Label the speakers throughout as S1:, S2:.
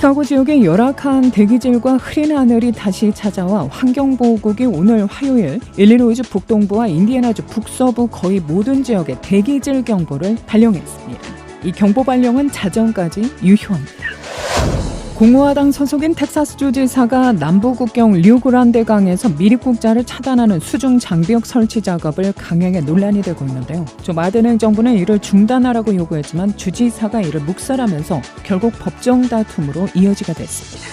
S1: 시카고 지역의 열악한 대기질과 흐린 하늘이 다시 찾아와 환경보호국이 오늘 화요일 일리노이주 북동부와 인디애나주 북서부 거의 모든 지역에 대기질 경보를 발령했습니다. 이 경보 발령은 자정까지 유효합니다. 공화당 소속인 텍사스주 지사가 남부국경 리오그란데 강에서 미립국자를 차단하는 수중 장벽 설치 작업을 강행해 논란이 되고 있는데요. 조 바이든 행정부는 이를 중단하라고 요구했지만 주지사가 이를 묵살하면서 결국 법정 다툼으로 이어지게 됐습니다.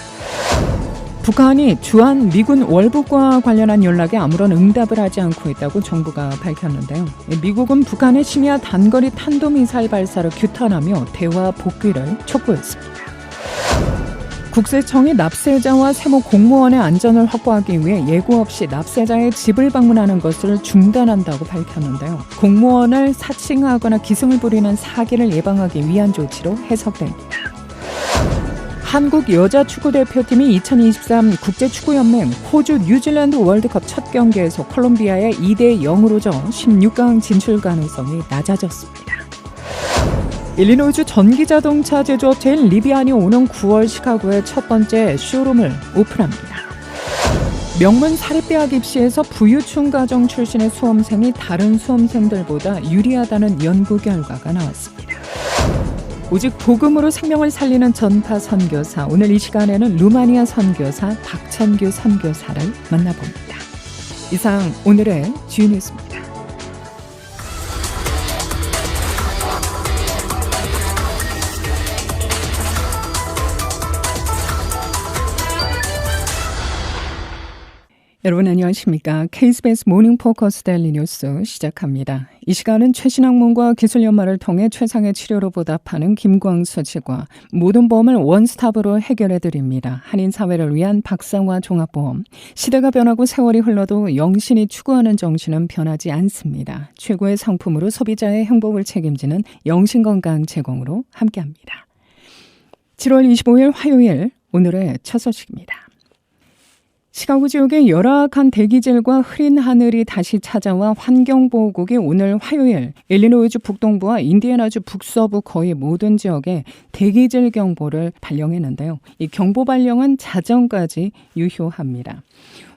S1: 북한이 주한 미군 월북과 관련한 연락에 아무런 응답을 하지 않고 있다고 정부가 밝혔는데요. 미국은 북한의 심야 단거리 탄도미사일 발사를 규탄하며 대화 복귀를 촉구했습니다. 국세청이 납세자와 세무 공무원의 안전을 확보하기 위해 예고 없이 납세자의 집을 방문하는 것을 중단한다고 밝혔는데요. 공무원을 사칭하거나 기승을 부리는 사기를 예방하기 위한 조치로 해석됩니다. 한국 여자축구대표팀이 2023 국제축구연맹 호주 뉴질랜드 월드컵 첫 경기에서 콜롬비아에 2-0으로 져 16강 진출 가능성이 낮아졌습니다. 일리노이주 전기자동차 제조업체인 리비안이 오는 9월 시카고의 첫 번째 쇼룸을 오픈합니다. 명문 사립대학 입시에서 부유층 가정 출신의 수험생이 다른 수험생들보다 유리하다는 연구 결과가 나왔습니다. 오직 복음으로 생명을 살리는 전파 선교사, 오늘 이 시간에는 루마니아 선교사 박찬규 선교사를 만나봅니다. 이상 오늘의 주뉴스입니다. 여러분 안녕하십니까? KBS 모닝 포커스 데일리 뉴스 시작합니다. 이 시간은 최신 학문과 기술 연마를 통해 최상의 치료로 보답하는 김광수 씨과 모든 보험을 원스톱으로 해결해드립니다. 한인 사회를 위한 박상화 종합보험. 시대가 변하고 세월이 흘러도 영신이 추구하는 정신은 변하지 않습니다. 최고의 상품으로 소비자의 행복을 책임지는 영신건강 제공으로 함께합니다. 7월 25일 화요일 오늘의 첫 소식입니다. 시카고 지역의 열악한 대기질과 흐린 하늘이 다시 찾아와 환경보호국이 오늘 화요일 일리노이주 북동부와 인디애나주 북서부 거의 모든 지역에 대기질 경보를 발령했는데요. 이 경보 발령은 자정까지 유효합니다.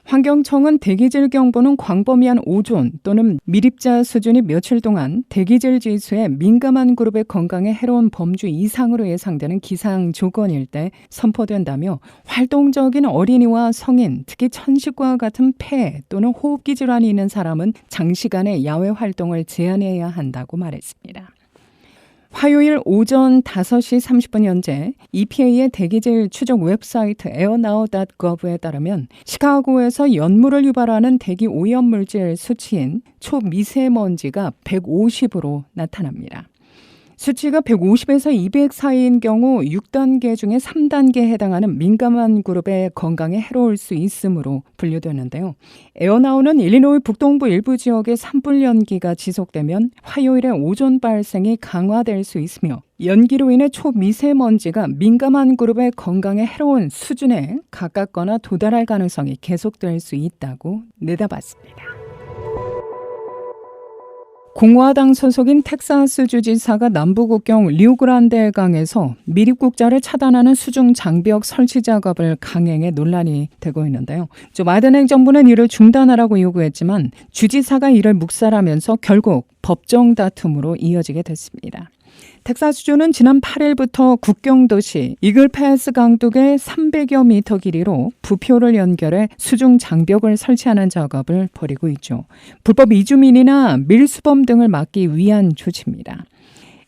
S1: 환경청은 대기질 경보는 광범위한 오존 또는 미립자 수준이 며칠 동안 대기질 지수에 민감한 그룹의 건강에 해로운 범주 이상으로 예상되는 기상 조건일 때 선포된다며 활동적인 어린이와 성인, 특히 천식과 같은 폐 또는 호흡기 질환이 있는 사람은 장시간의 야외 활동을 제한해야 한다고 말했습니다. 화요일 오전 5시 30분 현재 EPA의 대기질 추적 웹사이트 airnow.gov에 따르면 시카고에서 연물을 유발하는 대기 오염물질 수치인 초미세먼지가 150으로 나타납니다. 수치가 150에서 200 사이인 경우 6단계 중에 3단계에 해당하는 민감한 그룹의 건강에 해로울 수 있으므로 분류되는데요. 에어나우는 일리노이 북동부 일부 지역에 산불 연기가 지속되면 화요일에 오존 발생이 강화될 수 있으며 연기로 인해 초미세먼지가 민감한 그룹의 건강에 해로운 수준에 가깝거나 도달할 가능성이 계속될 수 있다고 내다봤습니다. 공화당 소속인 텍사스 주지사가 남부국경 리오그란데 강에서 미립국자를 차단하는 수중 장벽 설치 작업을 강행해 논란이 되고 있는데요. 조 바이든 행정부는 이를 중단하라고 요구했지만 주지사가 이를 묵살하면서 결국 법정 다툼으로 이어지게 됐습니다. 텍사스주는 지난 8일부터 국경도시 이글패스 강둑의 300여 미터 길이로 부표를 연결해 수중 장벽을 설치하는 작업을 벌이고 있죠. 불법 이주민이나 밀수범 등을 막기 위한 조치입니다.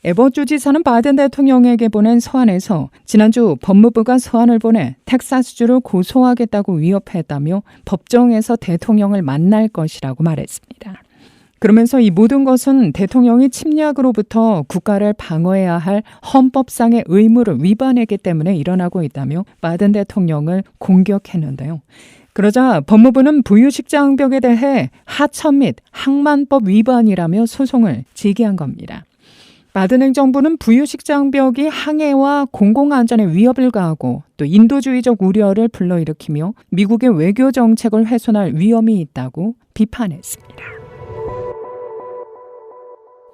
S1: 에버트 주지사는 바이든 대통령에게 보낸 서한에서 지난주 법무부가 서한을 보내 텍사스주를 고소하겠다고 위협했다며 법정에서 대통령을 만날 것이라고 말했습니다. 그러면서 이 모든 것은 대통령이 침략으로부터 국가를 방어해야 할 헌법상의 의무를 위반했기 때문에 일어나고 있다며 바이든 대통령을 공격했는데요. 그러자 법무부는 부유식 장벽에 대해 하천 및 항만법 위반이라며 소송을 제기한 겁니다. 바이든 행정부는 부유식 장벽이 항해와 공공안전에 위협을 가하고 또 인도주의적 우려를 불러일으키며 미국의 외교 정책을 훼손할 위험이 있다고 비판했습니다.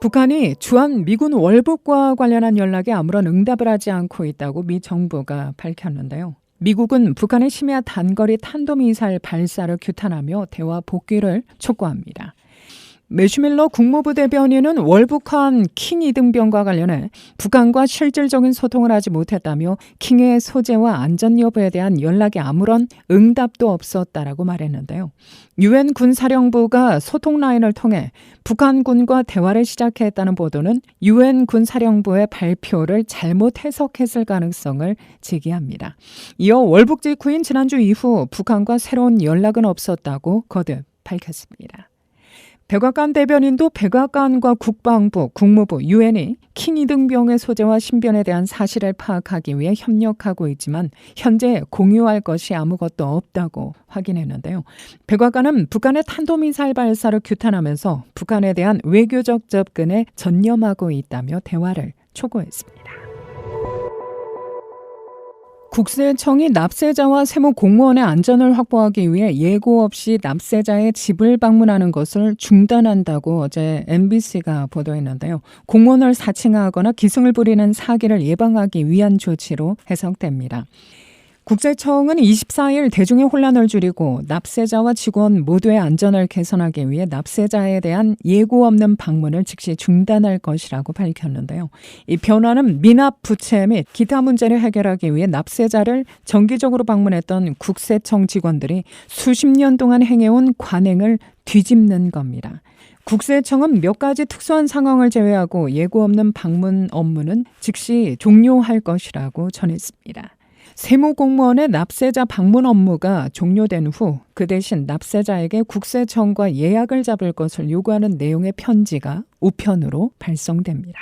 S1: 북한이 주한 미군 월북과 관련한 연락에 아무런 응답을 하지 않고 있다고 미 정부가 밝혔는데요. 미국은 북한의 심야 단거리 탄도미사일 발사를 규탄하며 대화 복귀를 촉구합니다. 매슈 밀러 국무부 대변인은 월북한 킹 이등병과 관련해 북한과 실질적인 소통을 하지 못했다며 킹의 소재와 안전 여부에 대한 연락에 아무런 응답도 없었다라고 말했는데요. 유엔 군사령부가 소통 라인을 통해 북한군과 대화를 시작했다는 보도는 유엔 군사령부의 발표를 잘못 해석했을 가능성을 제기합니다. 이어 월북 직후인 지난주 이후 북한과 새로운 연락은 없었다고 거듭 밝혔습니다. 백악관 대변인도 백악관과 국방부, 국무부, 유엔이 킹 이등병의 소재와 신변에 대한 사실을 파악하기 위해 협력하고 있지만 현재 공유할 것이 아무것도 없다고 확인했는데요. 백악관은 북한의 탄도미사일 발사를 규탄하면서 북한에 대한 외교적 접근에 전념하고 있다며 대화를 촉구했습니다. 국세청이 납세자와 세무 공무원의 안전을 확보하기 위해 예고 없이 납세자의 집을 방문하는 것을 중단한다고 어제 MBC가 보도했는데요. 공무원을 사칭하거나 기승을 부리는 사기를 예방하기 위한 조치로 해석됩니다. 국세청은 24일 대중의 혼란을 줄이고 납세자와 직원 모두의 안전을 개선하기 위해 납세자에 대한 예고 없는 방문을 즉시 중단할 것이라고 밝혔는데요. 이 변화는 미납 부채 및 기타 문제를 해결하기 위해 납세자를 정기적으로 방문했던 국세청 직원들이 수십 년 동안 행해온 관행을 뒤집는 겁니다. 국세청은 몇 가지 특수한 상황을 제외하고 예고 없는 방문 업무는 즉시 종료할 것이라고 전했습니다. 세무공무원의 납세자 방문 업무가 종료된 후 그 대신 납세자에게 국세청과 예약을 잡을 것을 요구하는 내용의 편지가 우편으로 발송됩니다.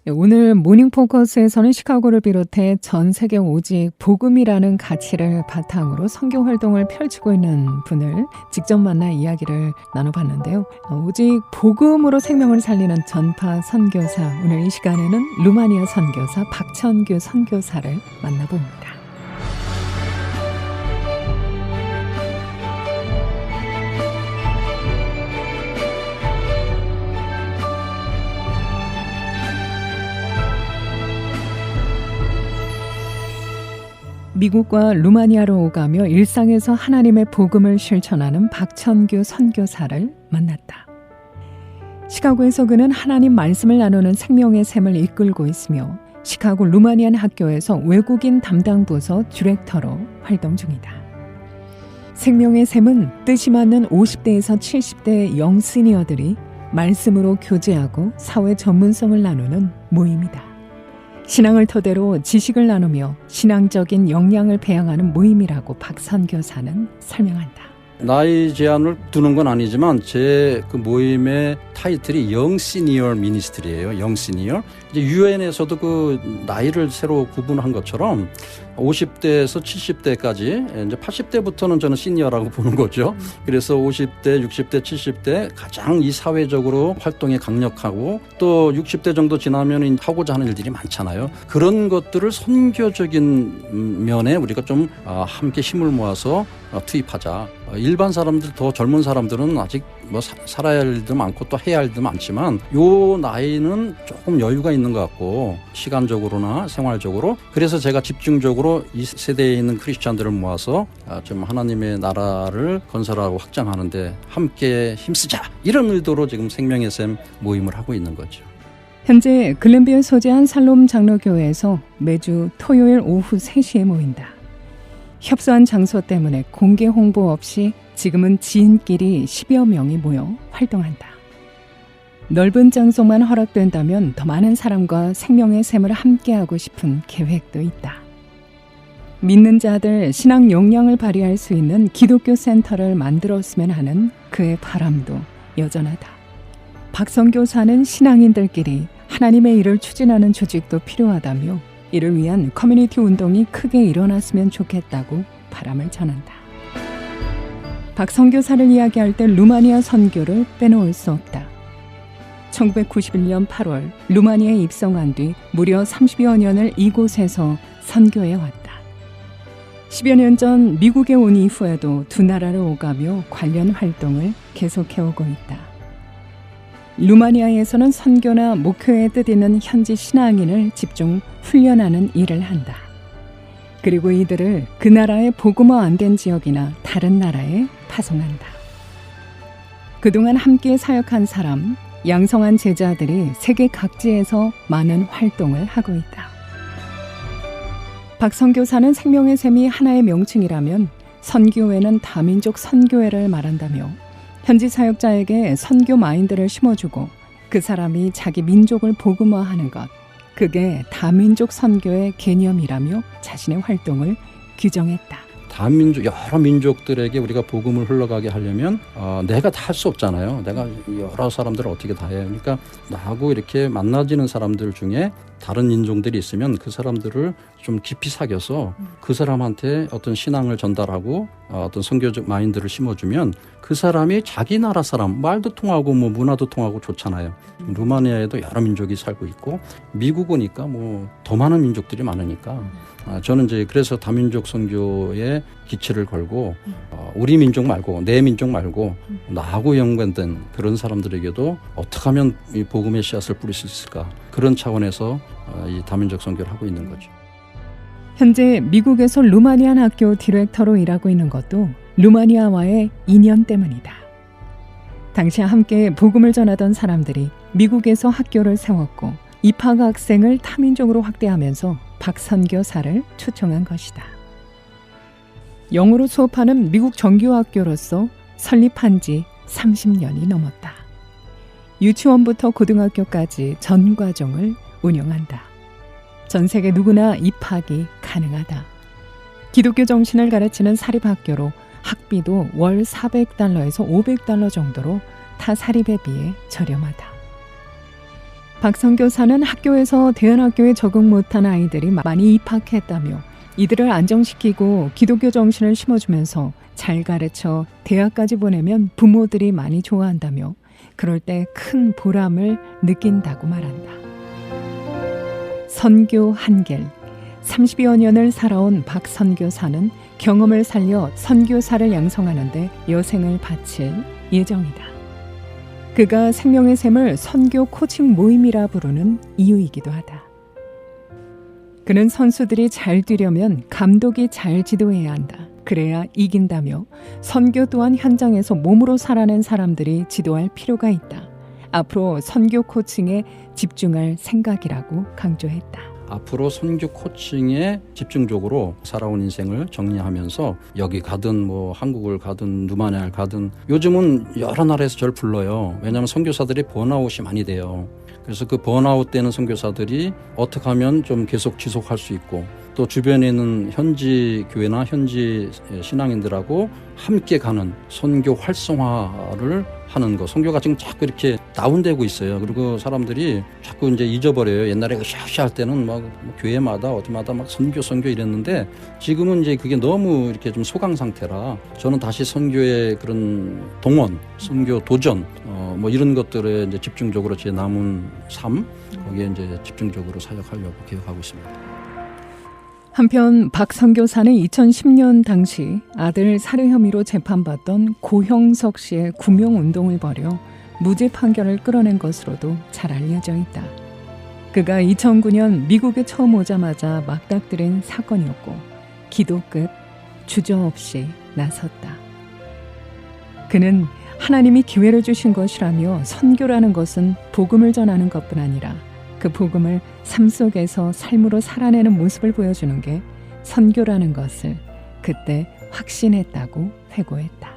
S1: 오늘 모닝포커스에서는 시카고를 비롯해 전 세계 오직 복음이라는 가치를 바탕으로 선교 활동을 펼치고 있는 분을 직접 만나 이야기를 나눠봤는데요. 오직 복음으로 생명을 살리는 전파 선교사, 오늘 이 시간에는 루마니아 선교사 박천규 선교사를 만나봅니다. 미국과 루마니아로 오가며 일상에서 하나님의 복음을 실천하는 박천규 선교사를 만났다. 시카고에서 그는 하나님 말씀을 나누는 생명의 샘을 이끌고 있으며 시카고 루마니안 학교에서 외국인 담당 부서 디렉터로 활동 중이다. 생명의 샘은 뜻이 맞는 50대에서 70대의 영 시니어들이 말씀으로 교제하고 사회 전문성을 나누는 모임이다. 신앙을 토대로 지식을 나누며 신앙적인 역량을 배양하는 모임이라고 박 선교사는 설명한다.
S2: 나이 제한을 두는 건 아니지만 제 그 모임의 타이틀이 영 시니어 미니스트리예요. 영 시니어. 이제 유엔에서도 그 나이를 새로 구분한 것처럼 50대에서 70대까지 이제 80대부터는 저는 시니어라고 보는 거죠. 그래서 50대, 60대, 70대 가장 이 사회적으로 활동이 강력하고 또 60대 정도 지나면 하고자 하는 일들이 많잖아요. 그런 것들을 선교적인 면에 우리가 좀 함께 힘을 모아서 투입하자. 일반 사람들, 더 젊은 사람들은 아직 뭐 살아야 할 일도 많고 또 해야 할 일도 많지만 요 나이는 조금 여유가 있는 것 같고 시간적으로나 생활적으로 그래서 제가 집중적으로 이 세대에 있는 크리스찬들을 모아서 좀 하나님의 나라를 건설하고 확장하는데 함께 힘쓰자 이런 의도로 지금 생명의 샘 모임을 하고 있는 거죠.
S1: 현재 글렌비어에 소재한 살롬 장로교회에서 매주 토요일 오후 3시에 모인다. 협소한 장소 때문에 공개 홍보 없이 지금은 지인끼리 10여 명이 모여 활동한다. 넓은 장소만 허락된다면 더 많은 사람과 생명의 샘을 함께하고 싶은 계획도 있다. 믿는 자들 신앙 역량을 발휘할 수 있는 기독교 센터를 만들었으면 하는 그의 바람도 여전하다. 박 선교사는 신앙인들끼리 하나님의 일을 추진하는 조직도 필요하다며 이를 위한 커뮤니티 운동이 크게 일어났으면 좋겠다고 바람을 전한다. 박 선교사를 이야기할 때 루마니아 선교를 빼놓을 수 없다. 1991년 8월 루마니아에 입성한 뒤 무려 30여 년을 이곳에서 선교해 왔다. 10여 년 전 미국에 온 이후에도 두 나라를 오가며 관련 활동을 계속해오고 있다. 루마니아에서는 선교나 목회의 뜻 있는 현지 신앙인을 집중 훈련하는 일을 한다. 그리고 이들을 그 나라의 복음화 안 된 지역이나 다른 나라에 파송한다. 그동안 함께 사역한 사람, 양성한 제자들이 세계 각지에서 많은 활동을 하고 있다. 박 선교사는 생명의 샘이 하나의 명칭이라면 선교회는 다민족 선교회를 말한다며 현지 사역자에게 선교 마인드를 심어주고 그 사람이 자기 민족을 복음화하는 것, 그게 다민족 선교의 개념이라며 자신의 활동을 규정했다.
S2: 다민족, 여러 민족들에게 우리가 복음을 흘러가게 하려면 내가 다 할 수 없잖아요. 내가 여러 사람들을 어떻게 다 해요. 그러니까 나하고 이렇게 만나지는 사람들 중에 다른 인종들이 있으면 그 사람들을 좀 깊이 사귀어서 그 사람한테 어떤 신앙을 전달하고 어떤 선교적 마인드를 심어주면 그 사람이 자기 나라 사람, 말도 통하고 뭐 문화도 통하고 좋잖아요. 루마니아에도 여러 민족이 살고 있고 미국 오니까 뭐 더 많은 민족들이 많으니까 저는 이제 그래서 다민족 선교에 기치를 걸고 우리 민족 말고 내 민족 말고 나하고 연관된 그런 사람들에게도 어떻게 하면 이 복음의 씨앗을 뿌릴 수 있을까, 그런 차원에서 이 다민족 선교를 하고 있는 거죠.
S1: 현재 미국에서 루마니안 학교 디렉터로 일하고 있는 것도 루마니아와의 인연 때문이다. 당시 함께 복음을 전하던 사람들이 미국에서 학교를 세웠고 입학 학생을 타민족으로 확대하면서 박 선교사를 초청한 것이다. 영어로 수업하는 미국 정규학교로서 설립한 지 30년이 넘었다. 유치원부터 고등학교까지 전 과정을 운영한다. 전 세계 누구나 입학이 가능하다. 기독교 정신을 가르치는 사립학교로 학비도 월 $400에서 $500 정도로 타 사립에 비해 저렴하다. 박 선교사는 학교에서 대안학교에 적응 못한 아이들이 많이 입학했다며 이들을 안정시키고 기독교 정신을 심어주면서 잘 가르쳐 대학까지 보내면 부모들이 많이 좋아한다며 그럴 때 큰 보람을 느낀다고 말한다. 선교 한길, 30여 년을 살아온 박 선교사는 경험을 살려 선교사를 양성하는 데 여생을 바칠 예정이다. 그가 생명의 샘을 선교 코칭 모임이라 부르는 이유이기도 하다. 그는 선수들이 잘 뛰려면 감독이 잘 지도해야 한다. 그래야 이긴다며 선교 또한 현장에서 몸으로 살아낸 사람들이 지도할 필요가 있다. 앞으로 선교 코칭에 집중할 생각이라고 강조했다.
S2: 앞으로 선교 코칭에 집중적으로 살아온 인생을 정리하면서 여기 가든 뭐 한국을 가든 루마니아를 가든 요즘은 여러 나라에서 저를 불러요. 왜냐하면 선교사들이 번아웃이 많이 돼요. 그래서 그 번아웃 되는 선교사들이 어떻게 하면 좀 계속 지속할 수 있고 또 주변에 있는 현지 교회나 현지 신앙인들하고 함께 가는 선교 활성화를 하는 거. 선교가 지금 자꾸 이렇게 다운되고 있어요. 그리고 사람들이 자꾸 이제 잊어버려요. 옛날에 으쌰으쌰 할 때는 막 교회마다 어디마다 막 선교 이랬는데 지금은 이제 그게 너무 이렇게 좀 소강 상태라 저는 다시 선교의 그런 동원, 선교 도전, 뭐 이런 것들에 이제 집중적으로 제 남은 삶 거기에 이제 집중적으로 사역하려고 계획하고 있습니다.
S1: 한편 박 선교사는 2010년 당시 아들 살해 혐의로 재판받던 고형석 씨의 구명운동을 벌여 무죄 판결을 끌어낸 것으로도 잘 알려져 있다. 그가 2009년 미국에 처음 오자마자 막닥들인 사건이었고 기도 끝 주저없이 나섰다. 그는 하나님이 기회를 주신 것이라며 선교라는 것은 복음을 전하는 것뿐 아니라 그 복음을 삶 속에서 삶으로 살아내는 모습을 보여주는 게 선교라는 것을 그때 확신했다고 회고했다.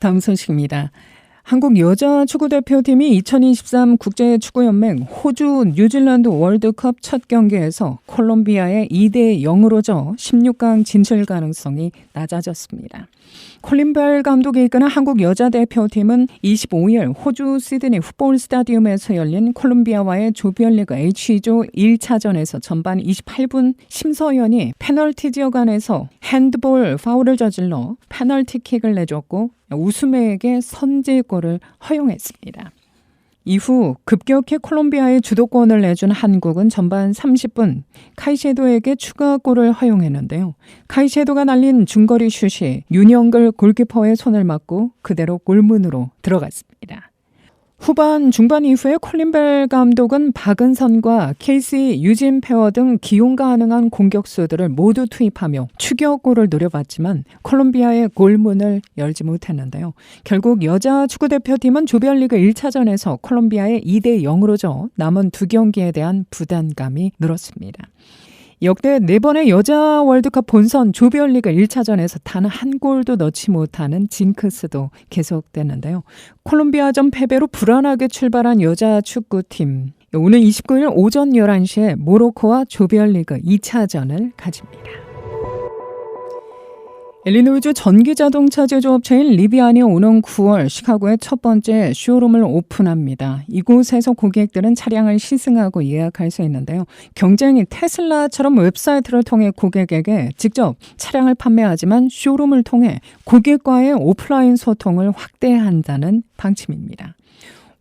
S1: 다음 소식입니다. 한국 여자 축구대표팀이 2023 국제축구연맹 호주 뉴질랜드 월드컵 첫 경기에서 콜롬비아에 2대 0으로 져 16강 진출 가능성이 낮아졌습니다. 콜린 벨 감독이 이끄는 한국 여자 대표팀은 25일 호주 시드니 풋볼 스타디움에서 열린 콜롬비아와의 조별리그 H조 1차전에서 전반 28분 심서연이 페널티 지역 안에서 핸드볼 파울을 저질러 페널티킥을 내줬고 우스메에게 선제골을 허용했습니다. 이후 급격히 콜롬비아에 주도권을 내준 한국은 전반 30분 카이셰도에게 추가골을 허용했는데요. 카이셰도가 날린 중거리 슛이 윤영글 골키퍼의 손을 맞고 그대로 골문으로 들어갔습니다. 후반 중반 이후에 콜린 벨 감독은 박은선과 케이시 유진 페어 등 기용 가능한 공격수들을 모두 투입하며 추격골을 노려봤지만 콜롬비아의 골문을 열지 못했는데요. 결국 여자 축구대표팀은 조별리그 1차전에서 콜롬비아에 2대 0으로 져 남은 두 경기에 대한 부담감이 늘었습니다. 역대 4번의 여자 월드컵 본선 조별리그 1차전에서 단 한 골도 넣지 못하는 징크스도 계속됐는데요. 콜롬비아전 패배로 불안하게 출발한 여자 축구팀. 오늘 29일 오전 11시에 모로코와 조별리그 2차전을 가집니다. 일리노이주 전기자동차 제조업체인 리비안이 오는 9월 시카고의 첫 번째 쇼룸을 오픈합니다. 이곳에서 고객들은 차량을 시승하고 예약할 수 있는데요. 경쟁인 테슬라처럼 웹사이트를 통해 고객에게 직접 차량을 판매하지만 쇼룸을 통해 고객과의 오프라인 소통을 확대한다는 방침입니다.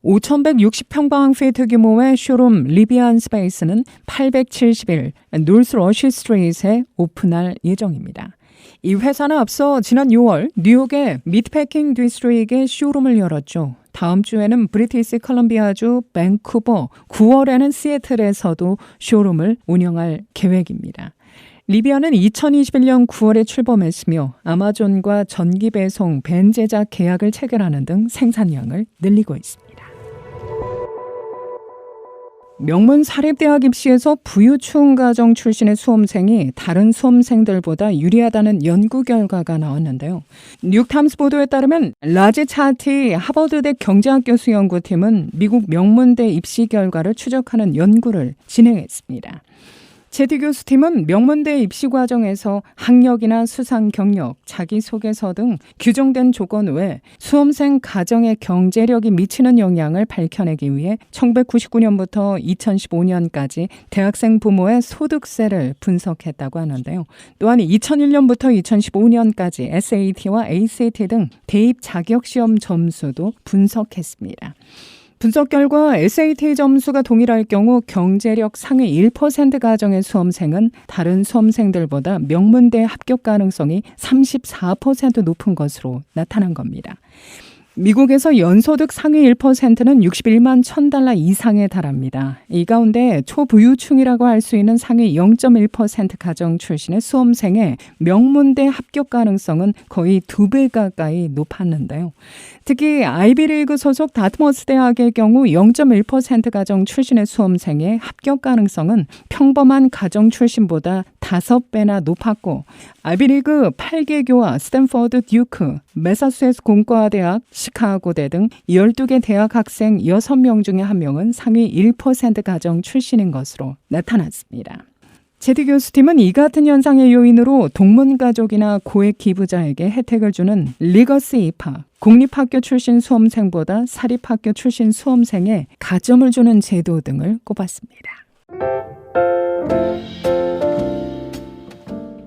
S1: 5,160평방피트 규모의 쇼룸 리비안 스페이스는 871 노스 러시 스트리트에 오픈할 예정입니다. 이 회사는 앞서 지난 6월 뉴욕의 미트패킹 디스트릭에 쇼룸을 열었죠. 다음 주에는 브리티시 컬럼비아주 밴쿠버, 9월에는 시애틀에서도 쇼룸을 운영할 계획입니다. 리비안은 2021년 9월에 출범했으며 아마존과 전기 배송 밴 제작 계약을 체결하는 등 생산량을 늘리고 있습니다. 명문 사립대학 입시에서 부유층 가정 출신의 수험생이 다른 수험생들보다 유리하다는 연구 결과가 나왔는데요. 뉴욕타임스 보도에 따르면 라지 차티 하버드대 경제학교 수연구팀은 미국 명문대 입시 결과를 추적하는 연구를 진행했습니다. 제디 교수팀은 명문대 입시 과정에서 학력이나 수상 경력, 자기소개서 등 규정된 조건 외에 수험생 가정의 경제력이 미치는 영향을 밝혀내기 위해 1999년부터 2015년까지 대학생 부모의 소득세를 분석했다고 하는데요. 또한 2001년부터 2015년까지 SAT와 ACT 등 대입 자격시험 점수도 분석했습니다. 분석 결과 SAT 점수가 동일할 경우 경제력 상위 1% 가정의 수험생은 다른 수험생들보다 명문대 합격 가능성이 34% 높은 것으로 나타난 겁니다. 미국에서 연소득 상위 1%는 61만 $1,000 이상에 달합니다. 이 가운데 초부유층이라고 할 수 있는 상위 0.1% 가정 출신의 수험생의 명문대 합격 가능성은 거의 2배 가까이 높았는데요. 특히 아이비리그 소속 다트머스 대학의 경우 0.1% 가정 출신의 수험생의 합격 가능성은 평범한 가정 출신보다 5배나 높았고 아이비리그 8개교와 스탠퍼드 듀크, 매사추세츠 공과대학, 시카고대 등 12개 대학 학생 6명 중에 1명은 상위 1% 가정 출신인 것으로 나타났습니다. 제디 교수팀은 이 같은 현상의 요인으로 동문가족이나 고액 기부자에게 혜택을 주는 리거시 입학, 공립학교 출신 수험생보다 사립학교 출신 수험생에 가점을 주는 제도 등을 꼽았습니다.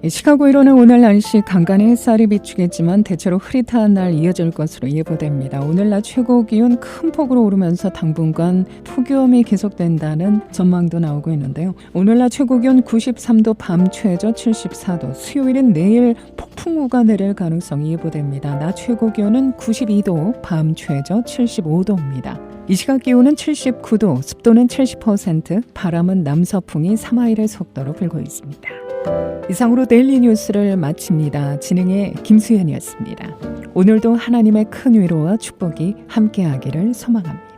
S1: 시카고 일호는 오늘 날씨 간간히 햇살이 비추겠지만 대체로 흐릿한 날 이어질 것으로 예보됩니다. 오늘 낮 최고 기온 큰 폭으로 오르면서 당분간 폭염이 계속된다는 전망도 나오고 있는데요. 오늘 낮 최고 기온 93도, 밤 최저 74도, 수요일은 내일 폭풍우가 내릴 가능성이 예보됩니다. 낮 최고 기온은 92도, 밤 최저 75도입니다. 이 시각 기온은 79도, 습도는 70%, 바람은 남서풍이 3마일의 속도로 불고 있습니다. 이상으로 데일리 뉴스를 마칩니다. 진행의 김수현이었습니다. 오늘도 하나님의 큰 위로와 축복이 함께하기를 소망합니다.